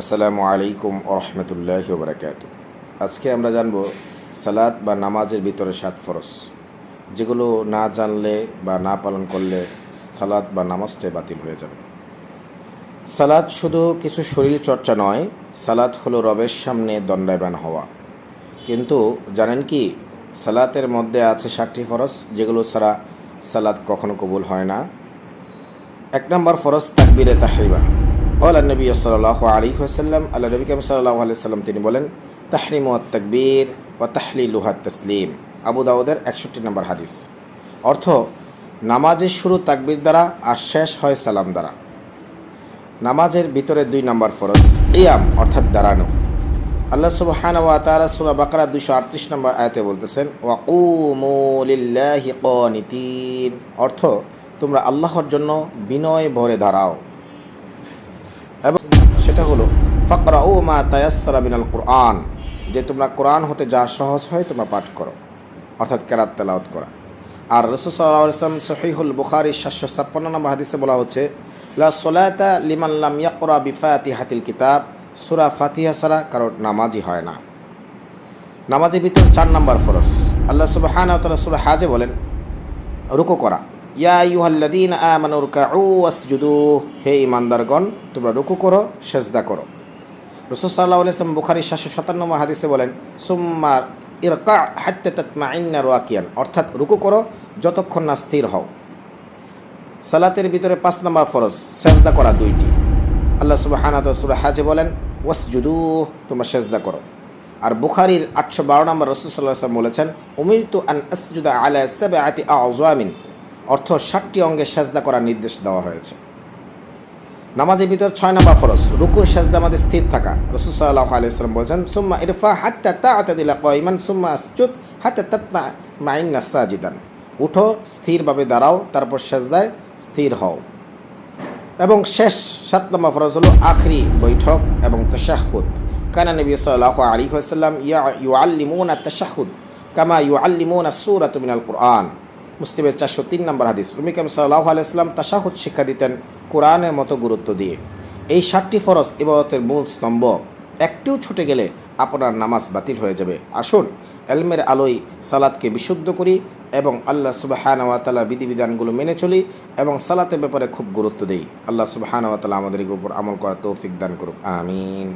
আসসালামু আলাইকুম ওরহমতুল্লাহি ওয়া বারাকাতুহু। আজকে আমরা জানব সালাত বা নামাজের ভিতরে 7 ফরজ, যেগুলো না জানলে বা না পালন করলে সালাত বা নামাজটাই বাতিল হয়ে যাবে। সালাত শুধু কিছু শরীর চর্চা নয়, সালাত হলো রবের সামনে দণ্ডায়মান হওয়া। কিন্তু জানেন কি, সালাতের মধ্যে আছে 7টি ফরজ, যেগুলো ছাড়া সালাত কখনো কবুল হয় না। 1 নম্বর ফরজ তাকবীরে তাহরিমা। আল্লাহ নবী সাল্লাল্লাহু আলাইহি ওয়াসাল্লাম, আল্লাহ নবী কারীম সাল্লাল্লাহু আলাইহি ওয়াসাল্লাম তিনি বলেন, তাহরিমু আত-তাকবীর ওয়া তাহলিলুহা আত-তাসলিম। আবু দাউদের 61 নম্বর হাদিস। অর্থ, নামাজের শুরু তাকবীর দ্বারা আর শেষ হয় সালাম দ্বারা। নামাজের ভিতরে 2 নম্বর ফরজ কিয়াম, অর্থাৎ দাঁড়ানো। আল্লাহ সুবহানাহু ওয়া তাআলা সূরা বাকারা 238 নম্বর আয়াতে বলতেছেন, ওয়া কুমু লিল্লাহি কানিতিন। অর্থ, তোমরা আল্লাহর জন্য বিনয় ভরে দাঁড়াও। এবং সেটা হলো ফাকরাউ মা তায়াসসারা মিনাল কুরআন, যে তোমরা কোরআন হতে যা সহজ হয় তোমরা পাঠ করো, অর্থাৎ কেরাত তেলাওয়াত করা। আর রাসূল সাল্লাল্লাহু আলাইহি ওয়াসাল্লাম সহিহুল বুখারী 756 নম্বর হাদিসে বলা হচ্ছে, লা সলাতা লিমান লাম ইয়াকরা বিফাতিহাতিল কিতাব। সূরা ফাতিহা ছাড়া কারোর নামাজই হয় না। নামাজের ভিতর 4 নম্বর ফরজ। আল্লাহ সুবহানাহু ওয়া তাআলা সূরা হাজে বলেন, রুকু করা। ইয়া আইয়ুহাল্লাযীনা আমানু রুকউ ওয়াসজুদু, হে ঈমানদারগণ তোমরা রুকু করো, সিজদা করো। রাসূল সাল্লাল্লাহু আলাইহি ওয়াসাল্লাম বুখারী 757 নম্বর হাদিসে বলেন, সুম্মা ইরকা হাত্তা তাতমাইন্না রাকিয়ান, অর্থাৎ রুকু করো যতক্ষণ না স্থির হও। সালাতের ভিতরে 5 নম্বর ফরজ সিজদা করা 2টি। আল্লাহ সুবহানাহু ওয়া তাআলা সূরা হাজে বলেন, ওয়াসজুদু, তোমরা সিজদা করো। আর বুখারীর 812 নম্বর রাসূল সাল্লাল্লাহু আলাইহি ওয়াসাল্লাম বলেছেন, উমিরতু আন আসজুদা আলা সাবআতি আযওয়ামিন, অর্থ 7টি অঙ্গে সিজদা করার নির্দেশ দেওয়া হয়েছে। নামাজের ভিতর 6 নম্বর ফরজ রুকু সিজদার মধ্যে স্থির থাকা। রাসূল সাল্লাল্লাহু আলাইহি ওয়াসাল্লাম বলেছেন, সুম্মা ইরফা হাত্তা তা'তাদিলা কায়মান সুম্মা আসজুদ হাত্তা তাতমাইন্না সাজিদান। উঠো, স্থিরভাবে দাঁড়াও, তারপর সিজদায় স্থির হও। এবং শেষ 7 নম্বর ফরজ হলো আখরি বৈঠক এবং তাশাহুদ। কানা নবী সাল্লাল্লাহু আলাইহি ওয়াসাল্লাম ইউআল্লিমুনা তাশাহুদ কামা ইউআল্লিমুনা সূরাতু মিনাল কুরআন। মুসলিমের 403 নম্বর হাদিস। নবী কারীম সাল্লাল্লাহু আলাইহি ওয়াসাল্লাম তাশাহুদ শিক্ষা দিতেন কোরআনের মতো গুরুত্ব দিয়ে। এই 7টি ফরজ ইবাদতের মূল স্তম্ভ, একটিও ছুটে গেলে আপনার নামাজ বাতিল হয়ে যাবে। আসুন ইলমের আলোয় সালাতকে বিশুদ্ধ করি এবং আল্লাহ সুবহানাহু ওয়া তাআলার বিধিবিধানগুলো মেনে চলি এবং সালাতের ব্যাপারে খুব গুরুত্ব দেই। আল্লাহ সুবহানাহু ওয়া তাআলা আমাদের উপর আমল করার তৌফিক দান করুক। আমিন।